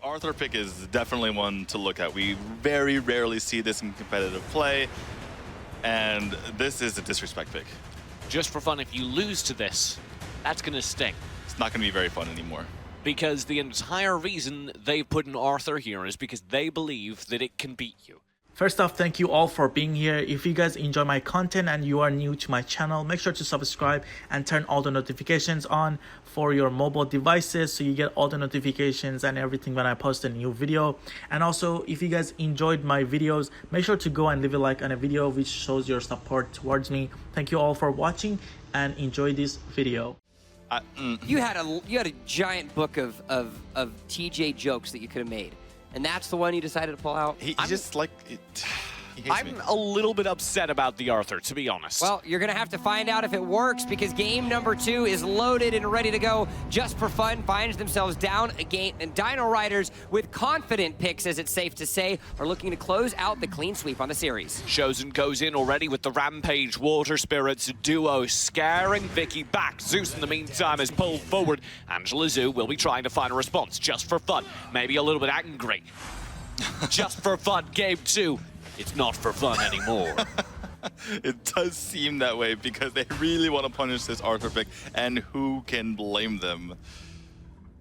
Arthur pick is definitely one to look at. We very rarely see this in competitive play, and this is a disrespect pick. Just for fun, if you lose to this, that's going to sting. It's not going to be very fun anymore. Because the entire reason they put in Arthur here is because they believe that it can beat you. First off, thank you all for being here. If you guys enjoy my content and you are new to my channel, make sure to subscribe and turn all the notifications on for your mobile devices so you get all the notifications and everything when I post a new video. And also, if you guys enjoyed my videos, make sure to go and leave a like on a video which shows your support towards me. Thank you all for watching and enjoy this video. You had a giant book of TJ jokes that you could have made. And that's the one you decided to pull out? He just like it. I'm a little bit upset about the Arthur, to be honest. Well, you're going to have to find out if it works because game number 2 is loaded and ready to go. Just for fun, finds themselves down a game, and Dino Riders, with confident picks, as it's safe to say, are looking to close out the clean sweep on the series. Chosen goes in already with the Rampage Water Spirits duo, scaring Vicky back. Zeus, in the meantime, is pulled forward. YikeZAoV will be trying to find a response, just for fun. Maybe a little bit angry. Just for fun, game 2. It's not for fun anymore. It does seem that way because they really want to punish this Arthur pick, and who can blame them?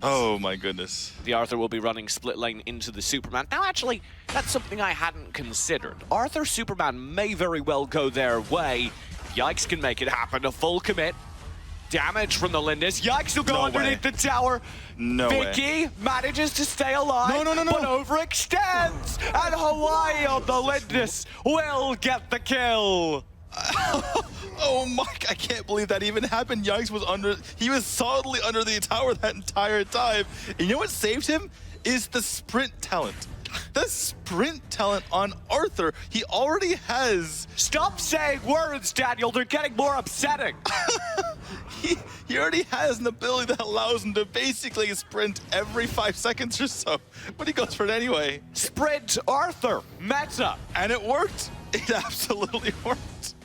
Oh my goodness. The Arthur will be running split lane into the Superman. Now actually, that's something I hadn't considered. Arthur Superman may very well go their way. YikeZ can make it happen, a full commit. Damage from the Lindis. YikeZ will go underneath the tower. No way. Vicky manages to stay alive, No. but overextends. And Hawaii on the Lindis will get the kill. Oh my, I can't believe that even happened. YikeZ was he was solidly under the tower that entire time. And you know what saved him? Is the sprint talent. The sprint talent on Arthur, he already has. Stop saying words, Daniel. They're getting more upsetting. He already has an ability that allows him to basically sprint every 5 seconds or so. But he goes for it anyway. Sprint Arthur, meta. And it worked. It absolutely worked.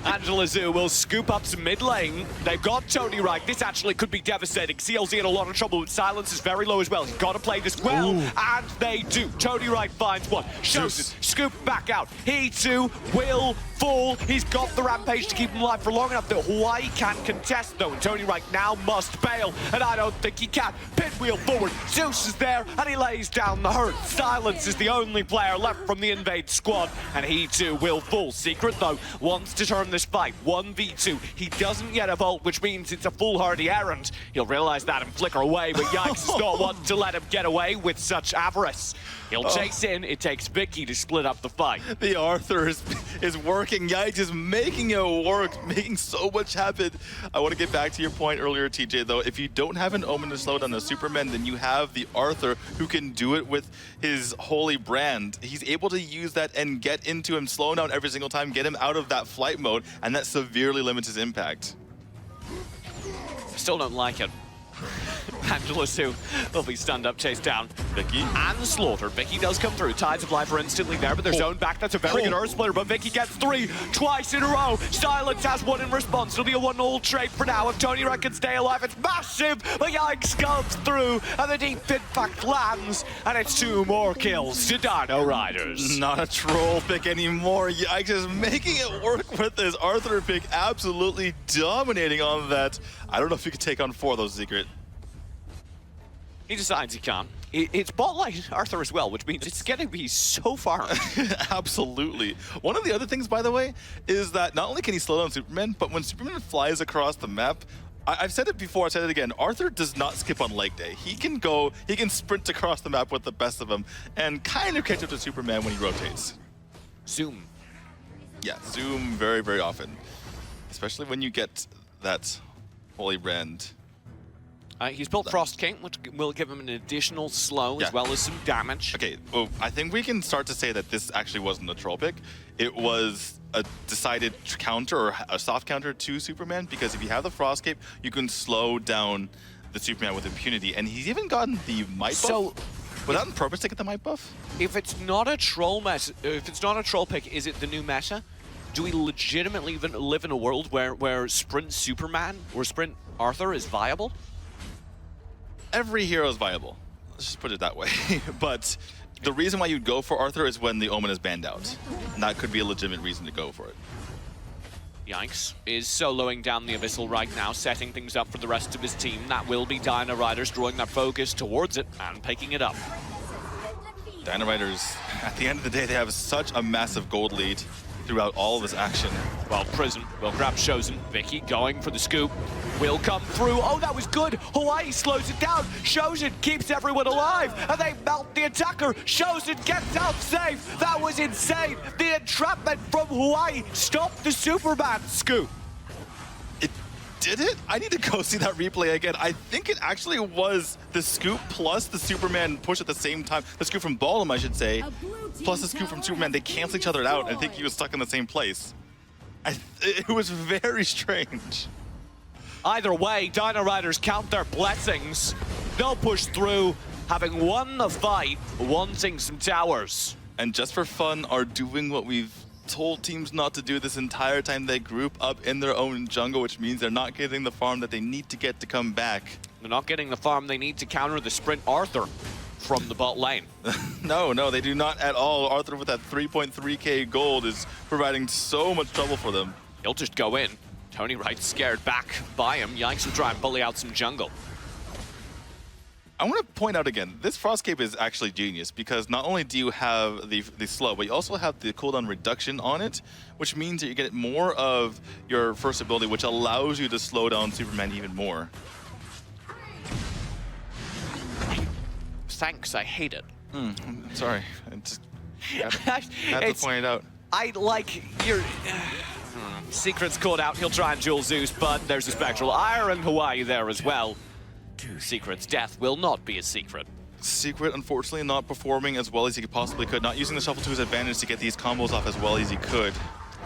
YikeZAoV will scoop up some mid lane. They've got Tony right. This actually could be devastating. CLZ in a lot of trouble, but Silence is very low as well. He's got to play this well, and they do. Tony right finds one. Shows it. Scoop back out. He too will fall. He's got the Rampage to keep him alive for long enough that Hawaii can contest, though. And Tony right now must bail, and I don't think he can. Pinwheel forward. Zeus is there, and he lays down the hurt. Silence is the only player left from the Invade squad, and he too will fall. Secret, though, wants to turn this fight 1v2. He doesn't yet have ult, which means it's a foolhardy errand. He'll realize that and flicker away, but YikeZ is not one to let him get away with such avarice. He'll chase in. It takes Vicky to split up the fight. The Arthur is working. YikeZ is making it work, making so much happen. I want to get back to your point earlier, TJ, though. If you don't have an Omen to slow down a Superman, then you have the Arthur who can do it with his holy brand. He's able to use that and get into him, slow him down every single time, get him out of that flight mode, and that severely limits his impact. Still don't like it. YikeZAoV will be stunned up, chased down. Vicky. And slaughtered. Vicky does come through. Tides of Life are instantly there, but they're zoned back. That's a very good Earth Splitter, but Vicky gets 3 twice in a row. Silence has 1 in response. It'll be a 1-all trade for now. If Tony Red can stay alive, it's massive, but YikeZ comes through, and the deep impact lands, and it's 2 more kills to Dino Riders. Not a troll pick anymore. YikeZ is making it work with this Arthur pick, absolutely dominating on that. I don't know if he could take on 4 though, Secret. He decides he can. It's bot lane Arthur as well, which means it's going to be so far. Absolutely. One of the other things, by the way, is that not only can he slow down Superman, but when Superman flies across the map, I've said it before, I've said it again, Arthur does not skip on leg day. He can sprint across the map with the best of them and kind of catch up to Superman when he rotates. Zoom. Yeah, zoom very, very often. Especially when you get that holy brand. He's built Frost King, which will give him an additional slow as well as some damage. Okay, well, I think we can start to say that this actually wasn't a troll pick. It was a decided counter or a soft counter to Superman, because if you have the Frost Cape, you can slow down the Superman with impunity. And he's even gotten the might buff. So, was that on purpose to get the might buff? If it's not a troll meta, if it's not a troll pick, is it the new meta? Do we legitimately even live in a world where Sprint Superman or Sprint Arthur is viable? Every hero is viable. Let's just put it that way. But the reason why you'd go for Arthur is when the Omen is banned out. And that could be a legitimate reason to go for it. YikeZ is soloing down the Abyssal right now, setting things up for the rest of his team. That will be Dino Riders drawing their focus towards it and picking it up. Dino Riders, at the end of the day, they have such a massive gold lead throughout all of this action. Well, Prison will grab Shozen. Vicky going for the scoop. Will come through. Oh, that was good. Hawaii slows it down. Shozen keeps everyone alive. And they melt the attacker. Shozen gets out safe. That was insane. The entrapment from Hawaii stopped the Superman scoop. It did it? I need to go see that replay again. I think it actually was the scoop plus the Superman push at the same time. The scoop from Ballum, I should say, plus the scoop from Superman. They cancel each other out. I think he was stuck in the same place. It was very strange. Either way, Dino Riders count their blessings. They'll push through, having won the fight, wanting some towers. And just for fun, are doing what we've told teams not to do this entire time. They group up in their own jungle, which means they're not getting the farm that they need to get to come back. They're not getting the farm they need to counter the sprint Arthur from the bot lane. No, they do not at all. Arthur with that 3.3k gold is providing so much trouble for them. He'll just go in. Tony Wright scared back by him. YikeZ will try and bully out some jungle. I want to point out again, this Frostcape is actually genius because not only do you have the slow, but you also have the cooldown reduction on it, which means that you get more of your first ability, which allows you to slow down Superman even more. Thanks, I hate it. I'm sorry. I just had to point it out. I like your... Secret's caught out, he'll try and duel Zeus, but there's a Spectral Iron Hawaii there as well. Secret's death will not be a secret. Secret, unfortunately, not performing as well as he possibly could, not using the shuffle to his advantage to get these combos off as well as he could.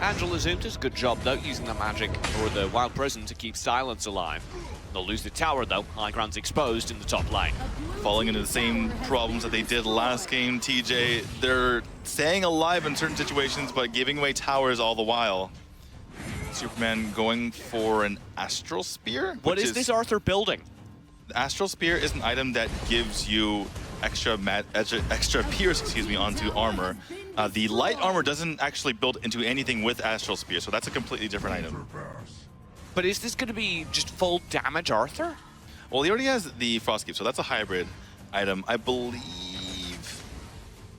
Angela Zoom does a good job, though, using the magic or the Wild Prison to keep Silence alive. They'll lose the tower, though. High ground's exposed in the top lane. Falling into the same problems that they did last game, TJ. They're staying alive in certain situations, but giving away towers all the while. Superman going for an Astral Spear? What is this Arthur building? The Astral Spear is an item that gives you extra pierce, onto armor. The light armor doesn't actually build into anything with Astral Spear, so that's a completely different item. But is this going to be just full damage Arthur? Well, he already has the Frostcape, so that's a hybrid item. I believe...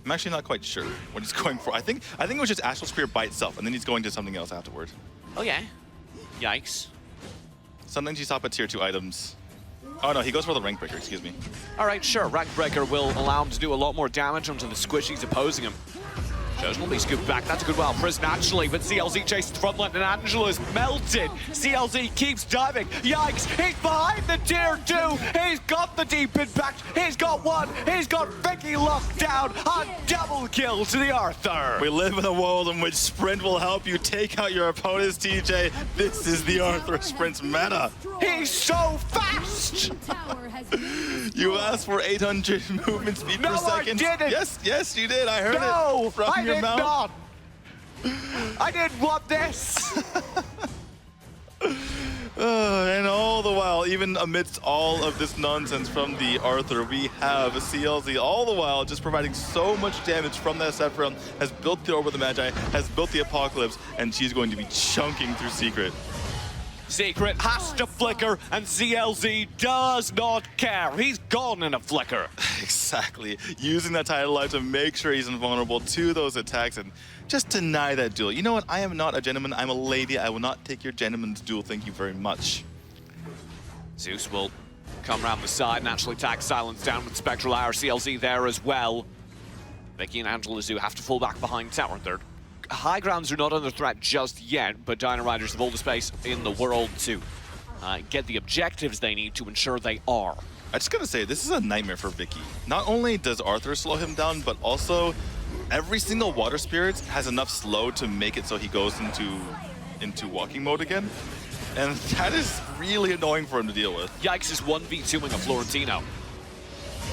I'm actually not quite sure what he's going for. I think it was just Astral Spear by itself, and then he's going to something else afterward. Oh, yeah. YikeZ. Sometimes you stop at tier 2 items. Oh, no, he goes for the Rank Breaker, excuse me. All right, sure. Rank Breaker will allow him to do a lot more damage onto the squishies opposing him. Shows will be scooped back. That's a good Wild Prison, actually, but CLZ chases the front line, and Angela's melted. CLZ keeps diving. YikeZ, he's behind the tier 2. He's got the deep impact. He's got one. He's got Vicky locked down. A double kill to the Arthur. We live in a world in which sprint will help you take out your opponents, TJ. This is the Arthur sprint's meta. He's so fast. You asked for 800 movement speed per second. No, I didn't. Yes, you did. I heard it from your mouth. Not. I didn't want this. And all the while, even amidst all of this nonsense from the Arthur, we have a CLZ all the while just providing so much damage from that Sephiroth, has built the Orb of the Magi, has built the Apocalypse, and she's going to be chunking through Secret. Secret has to flicker, and CLZ does not care. He's gone in a flicker. Exactly. Using that Tidal Life to make sure he's invulnerable to those attacks and just deny that duel. You know what? I am not a gentleman. I'm a lady. I will not take your gentleman's duel. Thank you very much. Zeus will come around the side and actually tag Silence down with Spectral Hour. CLZ there as well. Vicky and Angela Zoo have to fall back behind tower third. High grounds are not under threat just yet, but Dino Riders have all the space in the world to get the objectives they need to ensure they are. I just gotta say, this is a nightmare for Vicky. Not only does Arthur slow him down, but also every single Water Spirit has enough slow to make it so he goes into walking mode again. And that is really annoying for him to deal with. YikeZ is 1v2ing a Florentino.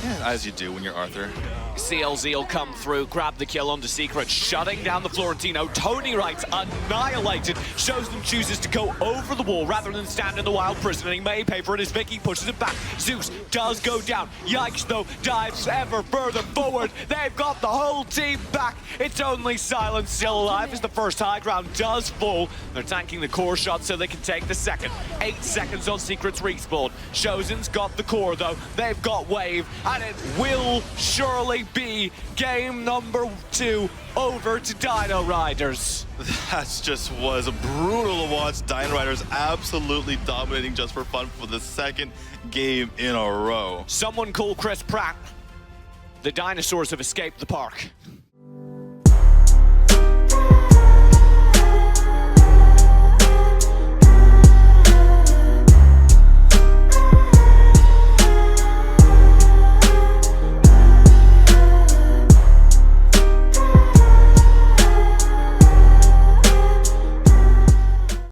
Yeah, as you do when you're Arthur. CLZ will come through, grab the kill onto Secret, shutting down the Florentino. Tony Wright's annihilated. Shows them chooses to go over the wall rather than stand in the wild prison, and he may pay for it as Vicky pushes it back. Zeus does go down. YikeZ, though, dives ever further forward. They've got the whole team back. It's only Silence still alive as the first high ground does fall. They're tanking the core shot so they can take the second. 8 seconds on Secret's respawn. Shozen's got the core, though. They've got Wave, and it will surely be game number 2 over to Dino Riders. That just was brutal to watch. Dino Riders absolutely dominating just for fun for the second game in a row. Someone call Chris Pratt. The dinosaurs have escaped the park.